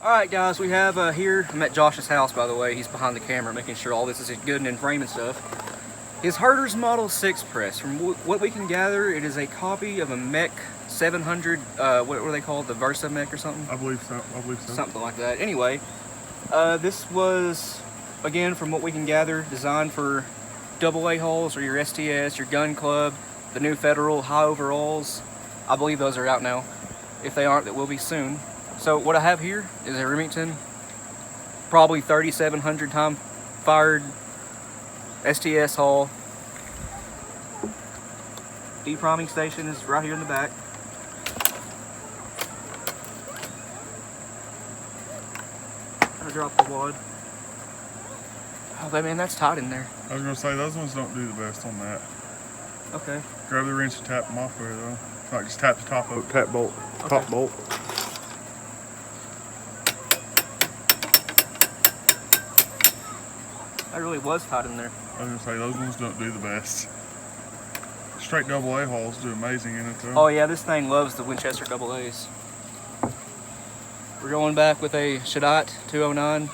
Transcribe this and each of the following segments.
Alright guys, we have here, I'm at Josh's house by the way, he's behind the camera making sure all this is good and in frame and stuff. His Herters Model 6 press. From what we can gather, it is a copy of a Mech 700, what were they called? The Versa Mech or something? I believe so. Something like that. Anyway, this was, again, from what we can gather, designed for AA hulls or your STS, your gun club, the new Federal high overalls. I believe those are out now. If they aren't, that will be soon. So what I have here is a Remington, probably 3,700 time fired STS hull. Depriming station is right here in the back. I drop the wad. Oh man, that's tight in there. I was gonna say those ones don't do the best on that. Okay. Grab the wrench and tap them off there though. Like just tap the top of tap bolt, okay. Top bolt. That really was tight in there. I was gonna say those ones don't do the best. Straight AA hulls do amazing in it though. Oh yeah, this thing loves the Winchester AA's. We're going back with a Shotshell 209.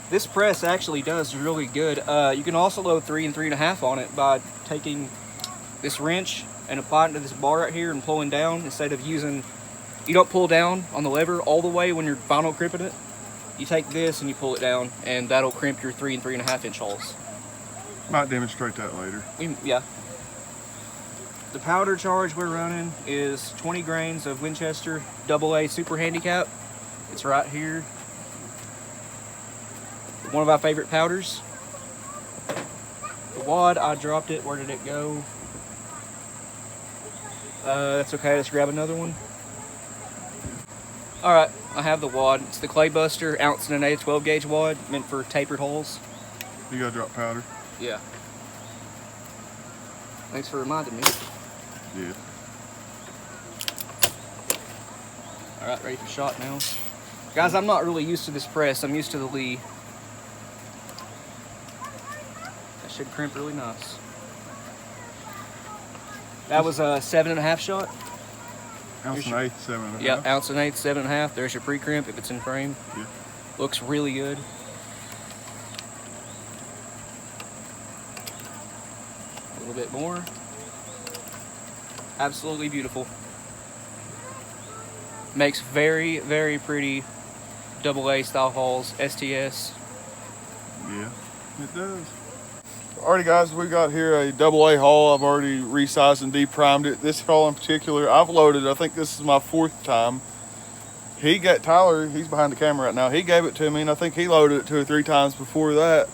This press actually does really good. You can also load 3 and 3.5 on it by taking this wrench and applying it to this bar right here and pulling down instead of using. You don't pull down on the lever all the way when you're vinyl crimping it. You take this and you pull it down, and that'll crimp your 3 and 3.5 inch holes. Might demonstrate that later. Yeah. The powder charge we're running is 20 grains of Winchester AA Super Handicap. It's right here. One of our favorite powders. The wad, I dropped it. Where did it go? That's okay. Let's grab another one. All right, I have the wad. It's the Clay Buster 1 1/8" 12 gauge wad, meant for tapered holes. You gotta drop powder. Yeah. Thanks for reminding me. Yeah. All right, ready for shot now. Guys, I'm not really used to this press. I'm used to the Lee. That should crimp really nice. That was a 7.5 shot. 1 1/8", 7.5. Yeah, 1 1/8", 7.5. There's your pre-crimp if it's in frame. Yeah. Looks really good. A little bit more. Absolutely beautiful. Makes very, very pretty AA style hulls, STS. Yeah, it does. Alrighty guys, we got here a AA hull. I've already resized and deprimed it. This hull in particular, I've loaded, I think this is my 4th time. Tyler, he's behind the camera right now. He gave it to me and I think he loaded it 2 or 3 times before that.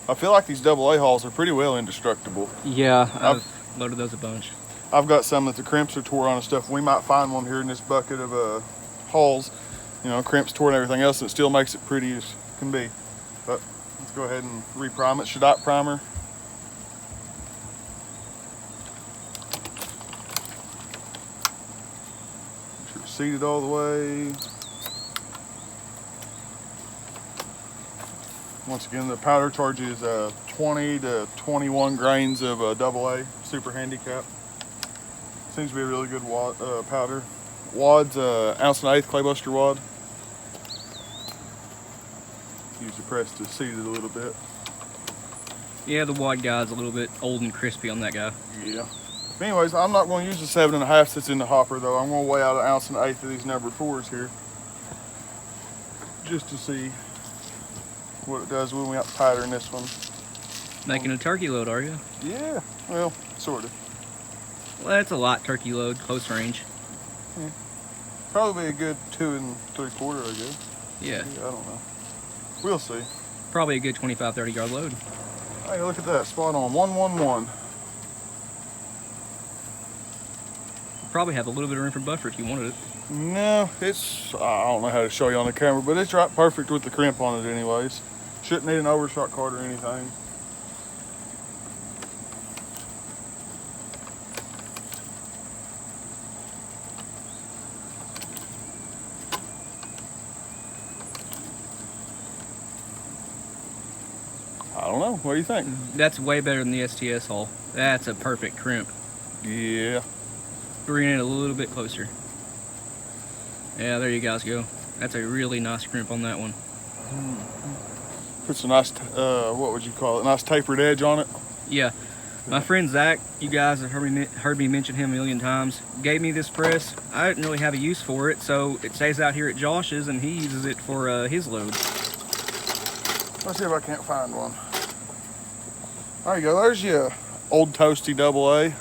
I feel like these AA hulls are pretty well indestructible. Yeah, I've loaded those a bunch. I've got some that the crimps are tore on and stuff. We might find one here in this bucket of hulls. You know, crimps tore and everything else, and it still makes it pretty as can be. But let's go ahead and reprime it. Shotshell primer. Make sure it's seated all the way. Once again, the powder charge is 20 to 21 grains of AA Super Handicap. Seems to be a really good wad, powder. Wad's 1 1/8" Clay Buster wad. Use the press to seat it a little bit. Yeah, the wad guy's a little bit old and crispy on that guy. Yeah. But anyways, I'm not going to use the 7.5 that's in the hopper though. I'm going to weigh out 1 1/8" of these number 4s here, just to see what it does when we got tighter in this one. Making a turkey load, are you? Yeah. Well, sort of. Well, that's a lot turkey load, close range. Yeah. Probably be a good 2 3/4, I guess. Yeah. I don't know. We'll see. Probably a good 25, 30 yard load. Hey, look at that. Spot on. 111. Probably have a little bit of room for buffer if you wanted it. No, I don't know how to show you on the camera, but it's right perfect with the crimp on it anyways. Shouldn't need an overshot card or anything. I don't know. What do you think? That's way better than the STS hull. That's a perfect crimp. Yeah. Bring it a little bit closer. Yeah, there you guys go. That's a really nice crimp on that one. Puts a nice, what would you call it? Nice tapered edge on it. Yeah. My friend Zach, you guys have heard me mention him a million times, gave me this press. I didn't really have a use for it, so it stays out here at Josh's and he uses it for his loads. Let's see if I can't find one. There you go. There's your old toasty AA.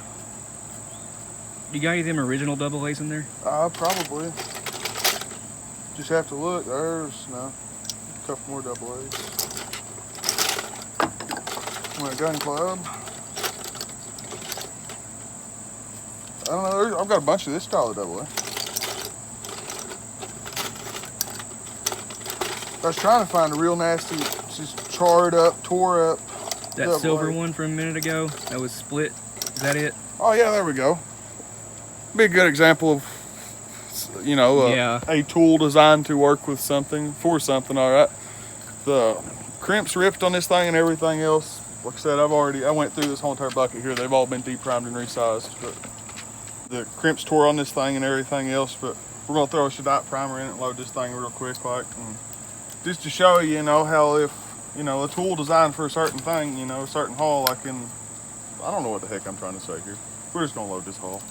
You got any of them original AA's in there? Probably. Just have to look. There's a couple more AA's. My gun club. I don't know. I've got a bunch of this style of AA. I was trying to find a real nasty, just charred up, tore up. That silver one from a minute ago that was split. Is that it? Oh yeah, there we go. Be a good example of, a tool designed to work with something, for something. All right. The crimps ripped on this thing and everything else. Like I said, I went through this whole entire bucket here. They've all been de-primed and resized, but the crimps tore on this thing and everything else. But we're gonna throw a Shotshell primer in it and load this thing real quick, and just to show you, how if a tool designed for a certain thing, a certain haul, I don't know what the heck I'm trying to say here. We're just gonna load this haul.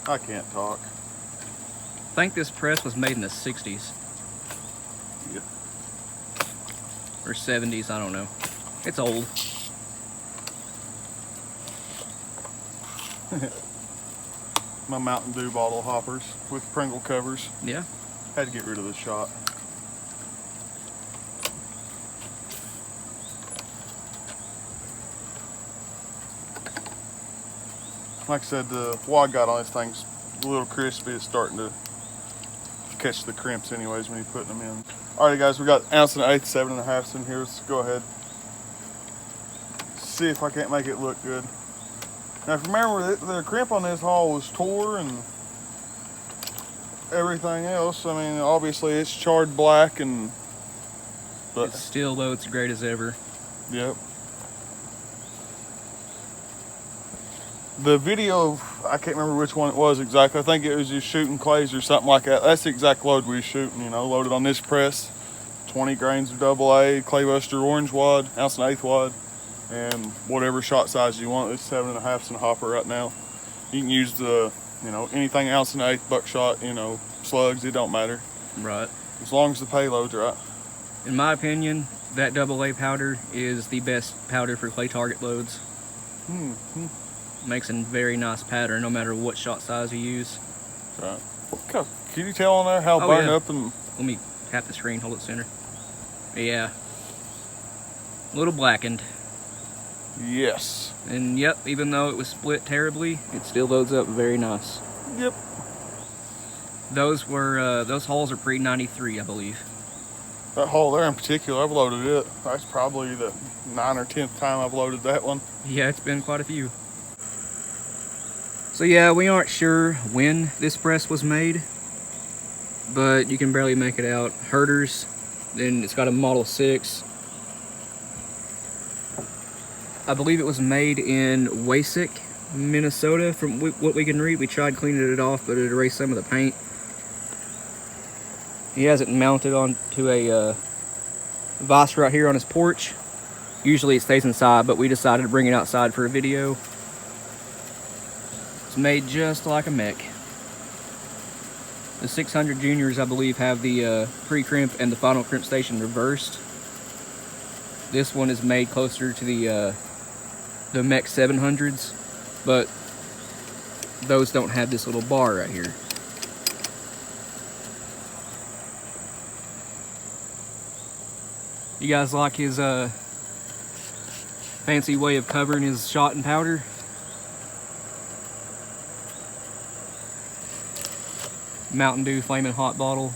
I can't talk. I think this press was made in the 60s. Yeah. Or 70s, I don't know. It's old. My Mountain Dew bottle hoppers with Pringle covers. Yeah. Had to get rid of this shot. Like I said, the wad got on this thing's a little crispy. It's starting to catch the crimps anyways when you're putting them in. Alrighty guys, we got 1 1/8 ounce, 7.5 in here. Let's go ahead. See if I can't make it look good. Now if you remember, the crimp on this haul was tore and everything else. I mean, obviously it's charred black but it still loads great as ever. Yep. The video of, I can't remember which one it was exactly. I think it was just shooting clays or something like that. That's the exact load we was shooting, loaded on this press. 20 grains of AA, Claybuster orange wad, 1 1/8 ounce wad, and whatever shot size you want. It's 7.5 in a hopper right now. You can use the, anything 1 1/8 ounce buckshot, slugs, it don't matter. Right. As long as the payload's right. In my opinion, that AA powder is the best powder for clay target loads. Makes a very nice pattern no matter what shot size you use. Right. Can you tell on there how burned up and... Let me tap the screen, hold it center. Yeah. A little blackened. Yes. And yep, even though it was split terribly, it still loads up very nice. Yep. Those hulls are pre-93, I believe. That haul there in particular, I've loaded it. That's probably the 9th or 10th time I've loaded that one. Yeah, it's been quite a few. So yeah, we aren't sure when this press was made, but you can barely make it out. Herters, then it's got a Model 6. I believe it was made in Wasik, Minnesota, from what we can read. We tried cleaning it off, but it erased some of the paint. He has it mounted onto a vise right here on his porch. Usually it stays inside, but we decided to bring it outside for a video. It's made just like a mech. The 600 Juniors, I believe, have the pre-crimp and the final crimp station reversed. This one is made closer to the mech 700s, but those don't have this little bar right here. You guys like his fancy way of covering his shot and powder? Mountain Dew Flamin' Hot bottle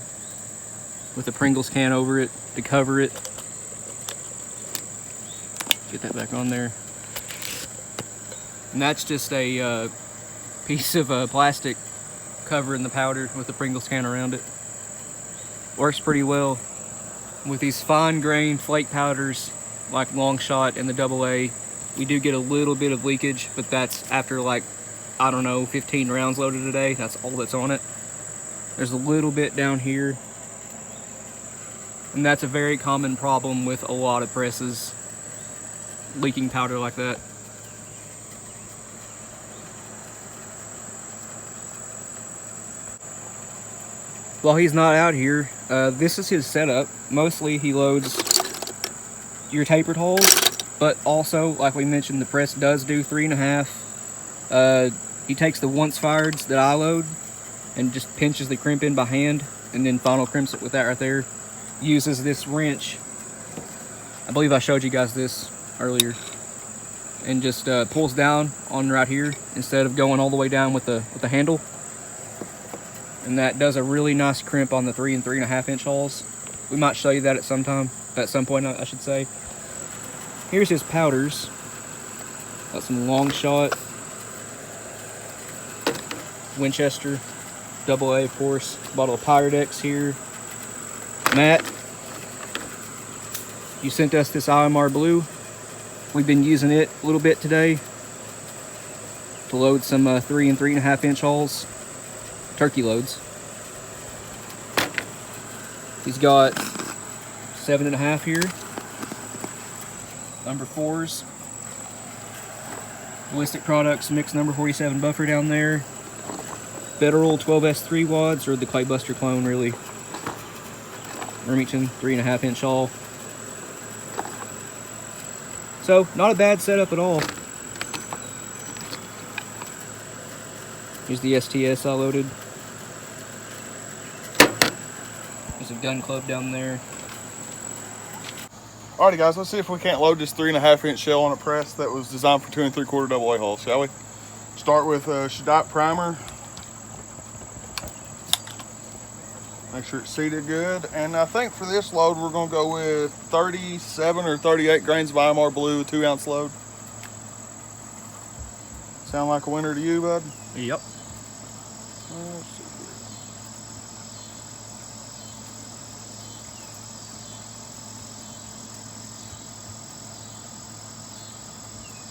with a Pringles can over it to cover it. Get that back on there. And that's just a piece of plastic covering the powder with the Pringles can around it. Works pretty well. With these fine grain flake powders like Long Shot and the AA, we do get a little bit of leakage, but that's after like I don't know, 15 rounds loaded today. That's all that's on it. There's a little bit down here. And that's a very common problem with a lot of presses, leaking powder like that. While he's not out here, this is his setup. Mostly he loads your tapered holes, but also, like we mentioned, the press does do 3.5. He takes the once fireds that I load and just pinches the crimp in by hand, and then final crimps it with that right there. Uses this wrench. I believe I showed you guys this earlier, and just pulls down on right here instead of going all the way down with the handle. And that does a really nice crimp on the 3 and 3.5 inch holes. We might show you that at some point, I should say. Here's his powders. Got some long shot, Winchester, AA, of course. Bottle of Pyrex here. Matt, you sent us this IMR blue. We've been using it a little bit today to load some 3 and 3.5 inch holes. Turkey loads. He's got 7.5 here. Number 4s. Ballistic Products mix number 47 buffer down there. Federal 12S3 wads, or the Claybuster clone, really. Remington 3.5 inch haul. So, not a bad setup at all. Here's the STS I loaded. There's a gun club down there. Alrighty guys, let's see if we can't load this 3.5 inch shell on a press that was designed for 2 3/4 AA holes, shall we? Start with a Shotshell primer. Make sure it's seated good. And I think for this load, we're gonna go with 37 or 38 grains of IMR blue, 2 ounce load. Sound like a winner to you, bud? Yep. Let's see here.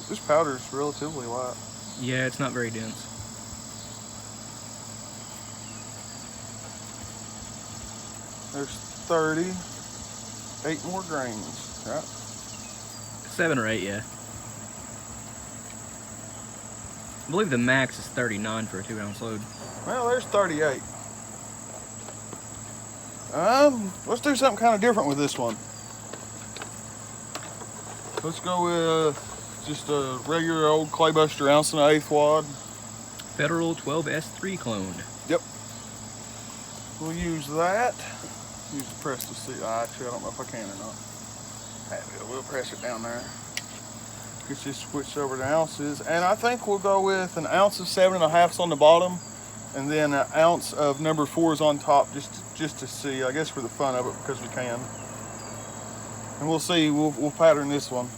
This powder is relatively light. Yeah, it's not very dense. There's 38 more grains, right? 7 or 8, yeah. I believe the max is 39 for a 2 ounce load. Well, there's 38. Let's do something kind of different with this one. Let's go with just a regular old Claybuster 1.1/8 wad. Federal 12S3 clone. Yep. We'll use that. Use the press to see. Actually, I don't know if I can or not. We'll press it down there. Get this switched over to ounces. And I think we'll go with an ounce of 7.5s on the bottom, and then an ounce of number 4s on top, just to see, I guess for the fun of it, because we can. And we'll see, we'll pattern this one.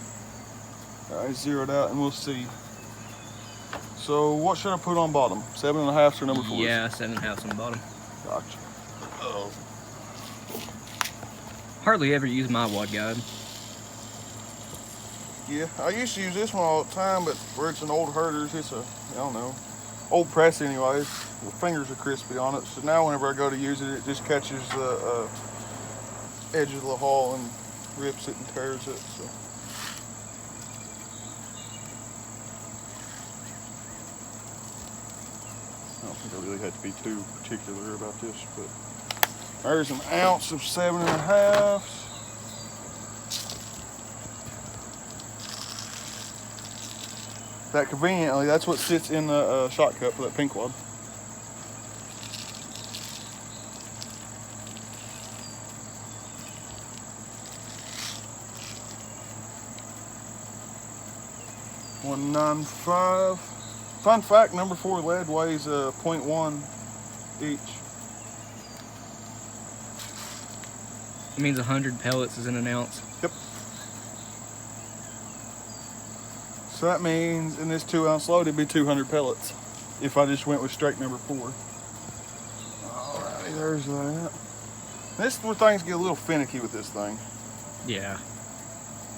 All right, zeroed out, and we'll see. So what should I put on bottom? 7.5s or number 4s? Yeah, 7.5s on the bottom. Gotcha. Uh-oh. Hardly ever use my wad guide. Yeah, I used to use this one all the time, but where it's an old Herters, it's a, I don't know, old press anyways. The fingers are crispy on it, so now whenever I go to use it, it just catches the edge of the hull and rips it and tears it. So. I don't think I really had to be too particular about this, but there's an ounce of 7.5s. That conveniently, that's what sits in the shot cup for that pink wad. $1.95. Fun fact, number 4 lead weighs 0.1 each. It means 100 pellets is in an ounce. Yep. So that means in this 2 ounce load, it'd be 200 pellets if I just went with straight number 4. Alrighty, there's that. This is where things get a little finicky with this thing. Yeah.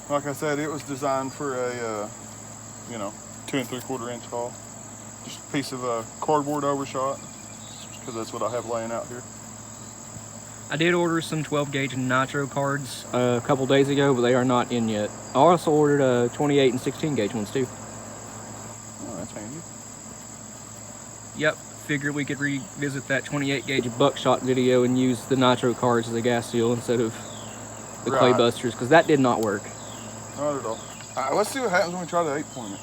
Like I said, it was designed for a, 2 3/4 inch haul. Just a piece of cardboard overshot, because that's what I have laying out here. I did order some 12 gauge nitro cards a couple days ago, but they are not in yet. I also ordered 28 and 16 gauge ones too. Oh, that's handy. Yep, figured we could revisit that 28 gauge buckshot video and use the nitro cards as a gas seal instead of the clay busters, because that did not work. Not at all. Alright, let's see what happens when we try the 8-pointer.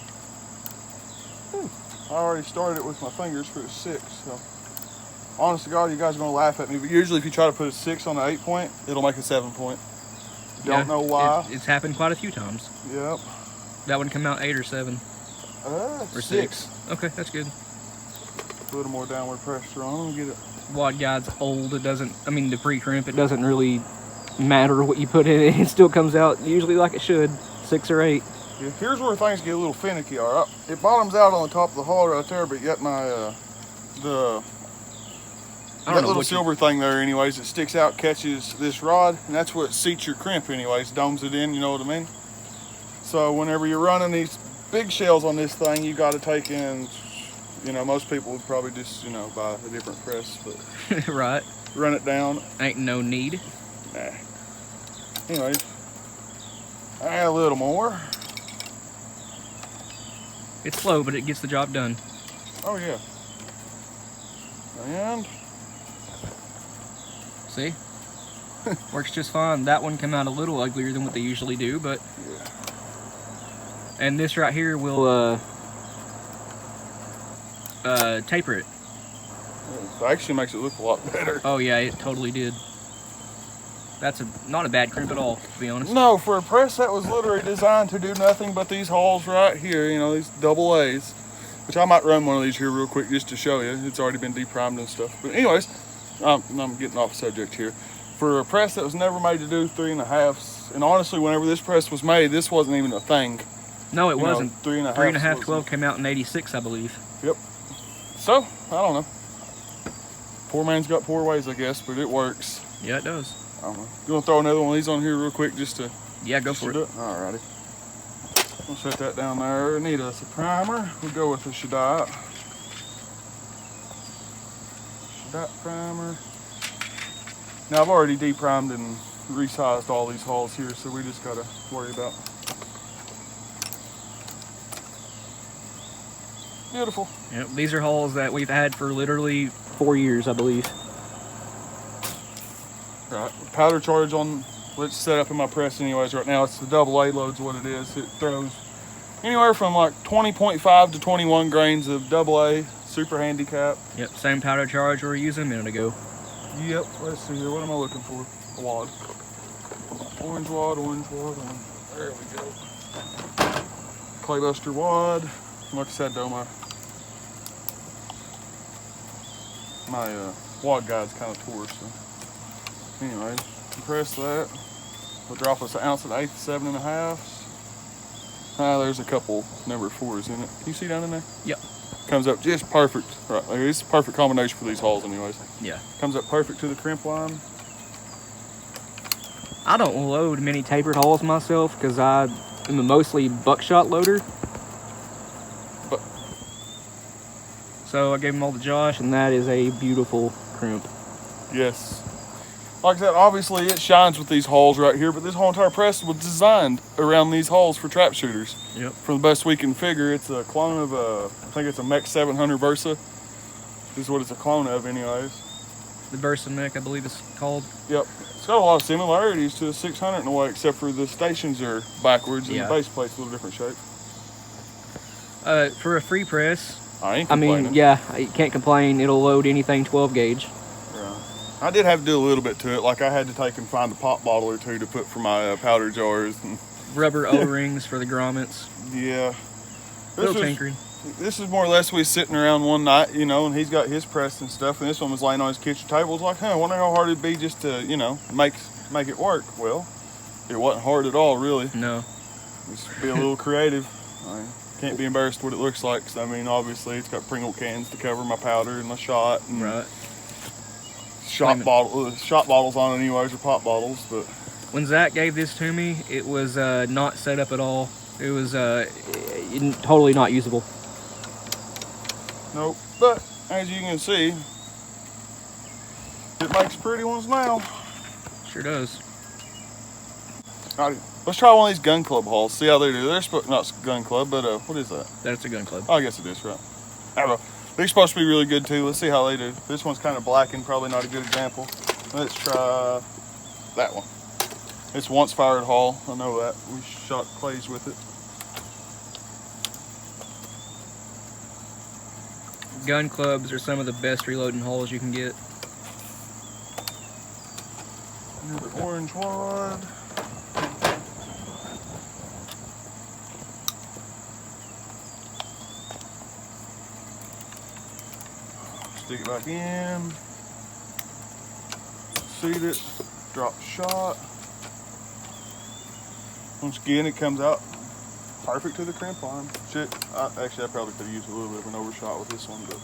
I already started it with my fingers for a 6, so honest to God, you guys are going to laugh at me, but usually if you try to put a 6 on an 8-point, it'll make a 7-point. Don't know why. It's happened quite a few times. Yep. That one come out 8 or 7? Or 6. Okay, that's good. A little more downward pressure on them, get it. Wad guide's old. It doesn't, I mean, the pre-crimp, it doesn't really matter what you put in it. It still comes out usually like it should, 6 or 8. Yeah, here's where things get a little finicky, all right? It bottoms out on the top of the hull right there, but yet my, that little silver thing there anyways, it sticks out, catches this rod, and that's what seats your crimp anyways, domes it in, you know what I mean? So whenever you're running these big shells on this thing, you got to take in, you know, most people would probably just, you know, buy a different press, but right. Run it down. Ain't no need. Nah. Anyways, add a little more. It's slow, but it gets the job done. Oh yeah. And see, works just fine. That one came out a little uglier than what they usually do, but yeah. And this right here will taper it. It actually makes it look a lot better. Oh yeah, it totally did. That's not a bad crimp at all, to be honest. No, for a press that was literally designed to do nothing but these holes right here, you know, these double A's, which I might run one of these here real quick just to show you. It's already been deprimed and stuff. But anyways, I'm getting off subject here. For a press that was never made to do 3.5s, and honestly, whenever this press was made, this wasn't even a thing. No, it wasn't. 3.5 12 came out in '86, I believe. Yep. So, I don't know. Poor man's got poor ways, I guess, but it works. Yeah, it does. I don't know. You want to throw another one of these on here real quick just to... Yeah, go for it. Alrighty. We'll set that down there. Need us a primer. We'll go with the Shotshell. Shotshell primer. Now, I've already deprimed and resized all these hulls here, so we just got to worry about... Beautiful. Yep, these are hulls that we've had for literally 4 years, I believe. Right, powder charge on, let's set up in my press anyways right now. It's the AA load's what it is. It throws anywhere from like 20.5 to 21 grains of AA, super handicap. Yep, same powder charge we were using a minute ago. Yep, let's see here, what am I looking for? A wad. Orange wad, orange wad, there we go. Claybuster wad. Like I said though, my wad guide's kind of tore, so. Anyway, compress that. We'll drop us an ounce of 1/8 7.5. There's a couple number 4s in it. Can you see down in there? Yep. Comes up just perfect. Right, it's a perfect combination for these hulls anyways. Yeah. Comes up perfect to the crimp line. I don't load many tapered hulls myself because I am a mostly buckshot loader. But so I gave them all to Josh, and that is a beautiful crimp. yes. Like I said, obviously it shines with these hulls right here, but this whole entire press was designed around these hulls for trap shooters. Yep. For the best we can figure, it's a clone of I think it's a Mech 700 Versa. This is what it's a clone of anyways. The Versa Mech, I believe it's called. Yep. It's got a lot of similarities to the 600 in a way, except for the stations are backwards and the base plate's a little different shape. For a free press, I ain't complaining. mean, yeah, you can't complain. It'll load anything 12 gauge. I did have to do a little bit to it, like I had to take and find a pop bottle or two to put for my powder jars. And rubber O-rings for the grommets. Yeah. Little tinkering. This is more or less we sitting around one night, you know, and he's got his press and stuff, and this one was laying on his kitchen table. It's like, I wonder how hard it'd be just to, you know, make it work. Well, it wasn't hard at all, really. No. Just be a little creative. I can't be embarrassed what it looks like, 'cause, I mean, obviously it's got Pringle cans to cover my powder and my shot. And right. Shot bottles on it anyways, or pop bottles, but... When Zach gave this to me, it was not set up at all. It was totally not usable. Nope. But as you can see, it makes pretty ones now. Sure does. Alright, let's try one of these gun club hauls. See how they do. They're not gun club, but what is that? That's a gun club. Oh, I guess it is, right? I don't know. They're supposed to be really good too. Let's see how they do. This one's kind of blackened, probably not a good example. Let's try that one. It's once fired haul. I know that. We shot clays with it. Gun clubs are some of the best reloading hauls you can get. Another orange wad. Stick it back in. Seat it. Drop shot. Once again, it comes out perfect to the crimp arm. Shit, actually I probably could have used a little bit of an overshot with this one, but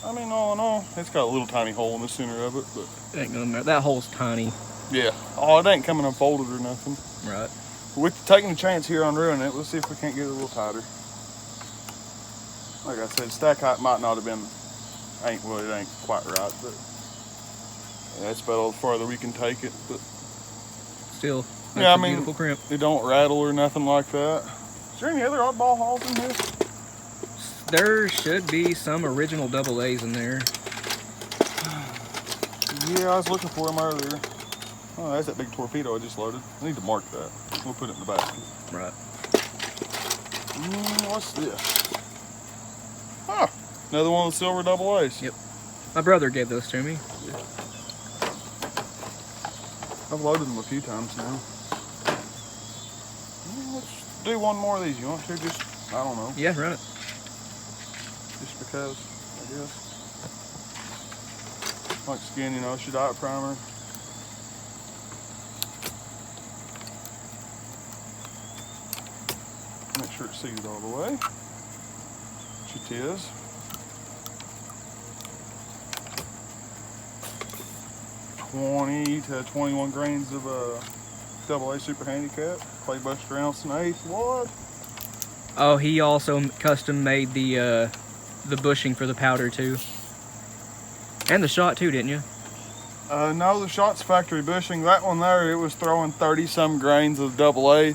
I mean, all in all, it's got a little tiny hole in the center of it, but It ain't gonna matter. That hole's tiny. yeah. Oh, it ain't coming unfolded or nothing. Right. We're taking a chance here on ruining it. Let's see if we can't get it a little tighter. Like I said, stack height might not have been, it ain't quite right, but yeah, that's about all the farther we can take it. But Still, that's yeah, I a mean, beautiful crimp. it don't rattle or nothing like that. Is there any other oddball hauls in here? There should be some original double A's in there. Yeah, I was looking for them earlier. Oh, that's that big torpedo I just loaded. I need to mark that. We'll put it in the basket. Right. What's this? Huh. Another one of the silver double A's. Yep. My brother gave those to me. I've loaded them a few times now. Let's do one more of these. You want to? Just, I don't know. Yeah, run it. Just because, I guess. Like skin, you know, Shotshell primer. Make sure it's seated all the way. Which it is. To 21 grains of AA Super Handicap, clay buster ounce and eighth wad. Oh, he also custom made the bushing for the powder too, and the shot too, didn't you? No, the shot's factory bushing. That one there, it was throwing 30-some grains of AA.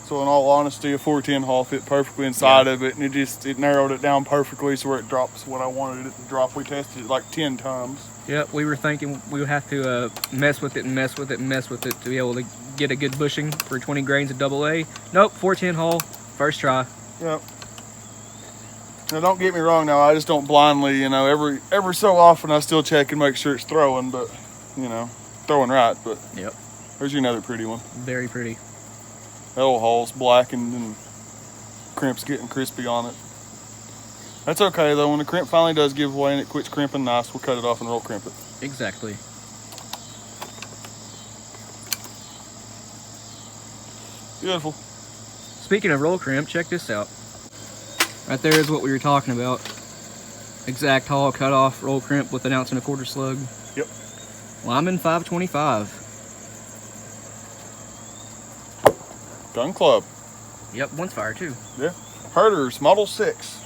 So in all honesty, a 410 haul fit perfectly inside of it, and it narrowed it down perfectly so where it drops what I wanted it to drop. We tested it like 10 times. Yep, we were thinking we would have to mess with it and mess with it and mess with it to be able to get a good bushing for 20 grains of AA. Nope, 410 haul, first try. Yep. Now don't get me wrong. Now I just don't blindly, you know, every so often I still check and make sure it's throwing, but you know, throwing right. But yep, there's another pretty one. very pretty. That old hull's blackened and crimp's getting crispy on it. That's okay though. When the crimp finally does give way and it quits crimping nice, we'll cut it off and roll crimp it. Exactly. Beautiful. Speaking of roll crimp, check this out. Right there is what we were talking about. Exact haul, cut off, roll crimp with 1 1/4 ounce slug. Yep. Well, I'm in 525. Gun club. Yep, once fire too. Yeah. Herters, Model 6.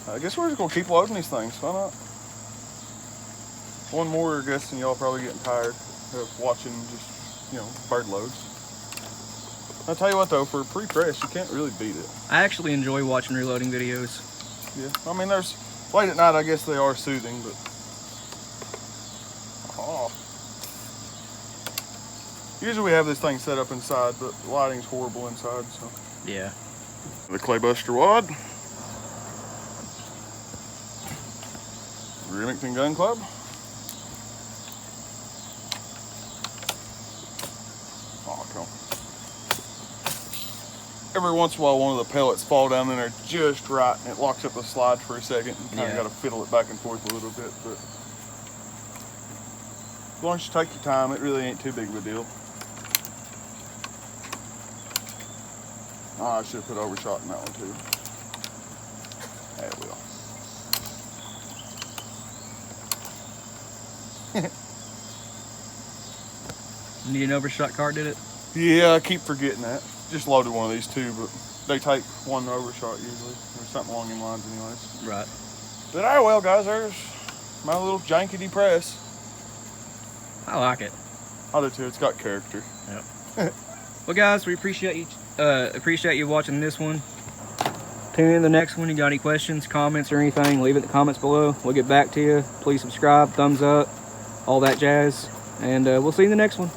I guess we're just going to keep loading these things. Why not? One more, I guess, and y'all probably getting tired of watching just, you know, bird loads. I'll tell you what, though, for a pre-press, you can't really beat it. I actually enjoy watching reloading videos. Yeah. I mean, there's... Late at night, I guess they are soothing, but... Oh. Usually we have this thing set up inside, but the lighting's horrible inside, so... Yeah. The clay buster wad. Remington Gun Club. Oh, cool. Every once in a while, one of the pellets fall down in there just right, and it locks up the slide for a second, and kind of got to fiddle it back and forth a little bit, but as long as you take your time, it really ain't too big of a deal. Oh, I should have put overshot in that one too. There we go. Need an overshot cart, did it? Yeah, I keep forgetting that. Just loaded one of these too, but they take one overshot usually, or something along them lines anyways. Right. But all right, well guys, there's my little jankety press. I like it. I do too, it's got character. Yep. Well guys, we appreciate you watching this one. Tune in the next one. You got any questions, comments, or anything, leave it in the comments below. We'll get back to you. Please subscribe, thumbs up, all that jazz. And we'll see you in the next one.